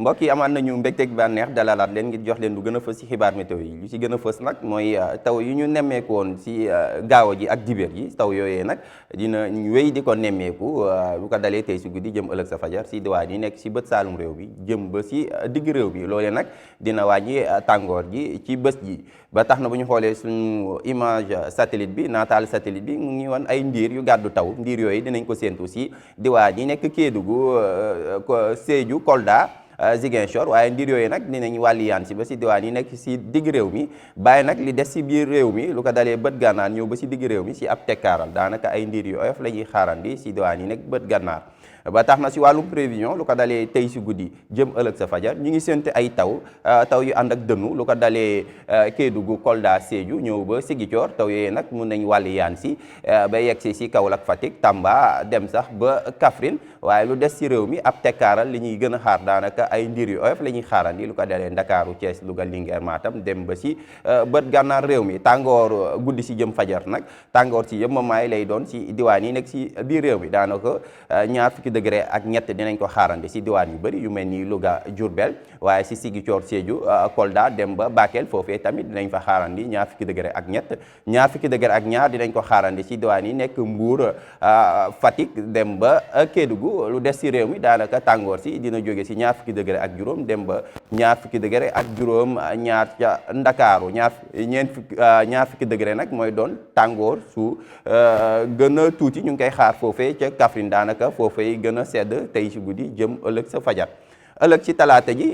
mbokk yi amaan nañu mbégteeg bànneex dalalaat leen ngir jox leen lu gën a fës ci xibaar météo yi lu ci gën a fës nag mooy taw yu ñu nemmeeku woon ci gaaw ji ak dibéer ji taw yooyee nag dina wéy di ko nemmeeku lu ko dalee tey si guddi jëm ëllëg sa fajar si diwaan yi nekk si bët saalum réew bi jëm ba si digg réew bi loolee nag dina wàññi tàngoor ji ci bés ji ba tax na bu ñu xoolee suñu image satellite bi naataal satellite bi mu ngi wan ay ndiir yu gàddu taw ndiir yooyu dinañ ko séentu si diwaan yi nekk Kédougou Sédhiou Kolda Ziguinchor waaye ndiir yooyu nag dinañ wàlliyaan si ba si diwaan yi nekk si digg réew mi bàyyi nag li des si biir réew mi lu ko dalee bët gànnaar ñëw ba si digg réew mi si ab tekkaaral daanaka ay ndiir yu oyof la ñuy xaarandi si diwaan yi nekk bët gànnaar ba tax na si wàllum prévision lu ko dalee tey si guddi jëm ëllëg sa fajar ñu ngi séntu ay taw yu ànd ak dënnu lu ko dalee Kédougou Kolda Sédhiou ñëw ba Ziguinchor taw yooyu nag mun nañ wàlliyaan si ba yegg si Kaolack Fatick Tamba dem sax ba Kaffrine waaye lu des si réew mi ab tekkaaral li ñuy gën a xaar daanaka ay ndiir yu oyof la ñuy xaarandi lu ko dalee Ndakaaru Thiès Louga Linguère Matam dem ba si bët gànnaar réew mi tàngoor guddi si jëm fajar nag tàngoor si yëmmamaay lay doon si diwaan yi nekk si biir réew mi daanaka ñaar fukki degré ak ñett dinañ ko xaarandi si diwaan yu bëri yu mel ni Louga Diourbel waaye si Ziguinchor Sédhiou Kolda dem ba Bakel foofee tamit dinañ fa xaarandi ñaar fukki degré ak ñett ñaar fukki degré ak ñaar dinañ ko xaarandi si diwaan yi nekk Mbour Fatick dem ba Kédougou lu des si réew mi daanaka tàngoor si dina jóge si ñaar fukki degré ak juróom dem ba ñaar fukki degré ak juróom ñaar ca Ndakaaru ñaar fukki degré nag mooy doon tàngoor su gën a tuuti ñu ngi koy xaar foofee ca Kaffrine daanaka foofee gën a sedd tey si guddi jëm ëllëg sa fajar ëllëg ci talaata ji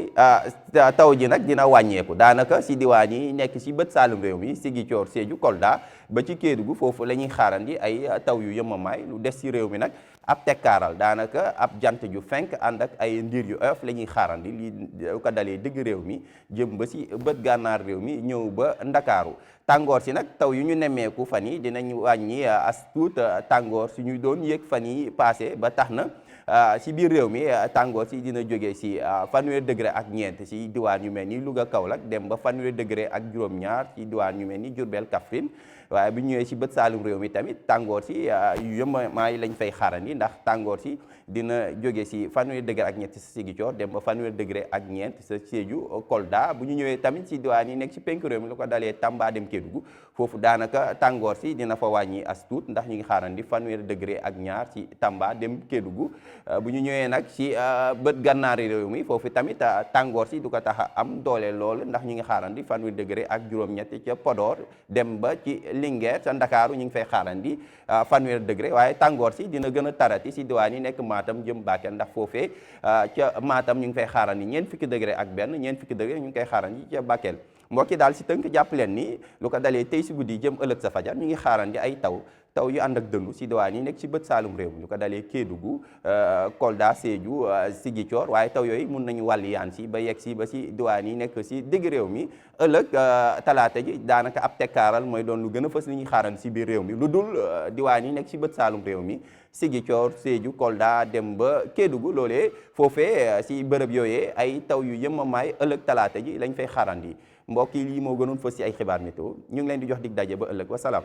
taw ji nag dina wàññeeku daanaka si diwaan yi nekk si bët saalum réew mi Ziguinchor Sédhiou Kolda ba ci Kédougou foofu la ñuy xaarandi ay taw yu yëmmamaay lu des si réew mi nag ab tekkaaral daanaka ab jant ju fenk ànd ak ay ndiir yu oyof la ñuy xaarandi lii ko dalee dëgg réew mi jëm ba si bët gànnaar réew mi ñëw ba Ndakaaru tàngoor si nag taw yu ñu nemmeeku fan yi dinañ wàññi as tuut tàngoor si ñu doon yéeg fan yi passé ba tax na si biir réew mi tàngoor si dina jógee si fanweer degré ak ñeent si diwaan yu mel ni Louga Kaolack dem ba fanweer degré ak juróom-ñaar si diwaan yu mel ni Diourbel Kaffrine waaye bu ñëwee si bët saalum réew mi tamit tàngoor si yu yëmmamaay lañ fay xaarandi ndax tàngoor si dina jóge si fanweer degré ak ñett si Ziguinchor dem ba fanweer degré ak ñeent sa Sédhiou Kolda bu ñu ñëwee tamit si diwaan yi nekk si penku réew mi lu ko dalee Tamba dem Kédougou foofu daanaka tàngoor si dina fa wàññi as tuut ndax ñu ngi xaarandi fanweer degré ak ñaar si Tamba dem Kédougou bu ñu ñëwee nag si bët gànnaari réew mi foofu tamit tàngoor si du ko tax a am doole lool ndax ñu ngi xaarandi fanweer degré ak juróom-ñett ca Podor dem ba ci Linguère sa Ndakaaru ñu ngi fay xaarandi fanweer degré waaye tàngoor si dina gën a tarati si diwaan yi nekk Matam jëm Bakel ndax foofee ca Matam ñu ngi fay xaarandi ñeent fukki degré ak benn ñeent fukki degré ñu ngi koy xaarandi ca Bakel mbokki daal si tënk jàpp leen ni lu ko dalee tey si guddi jëm ëllëg sa fajar ñu ngi xaarandi ay taw yu ànd ak dëndu si diwaan yi nekk si bët saalum réew mi lu ko dalee Kédougou Kolda Sédhiou Ziguinchor waaye taw yooyu mun nañu wàlliyaan si ba yegg si ba si diwaan yi nekk si digg réew mi ëllëg talaata ji daanaka ab tekkaaral mooy doon lu gën a fës li ñuy xaaran si biir réew mi lu dul diwaan yi nekk si bët saalum réew mi Ziguinchor Sédhiou Kolda dem ba Kédougou loolee foofee si bërëb yooyee ay taw yu yëmmamaay ëllëg talaata ji lañ fay xaarandi mbokk yi lii moo gënoon fës si ay xibaar météo ñu ngi leen di jox dig daje ba ëllëg wasalaam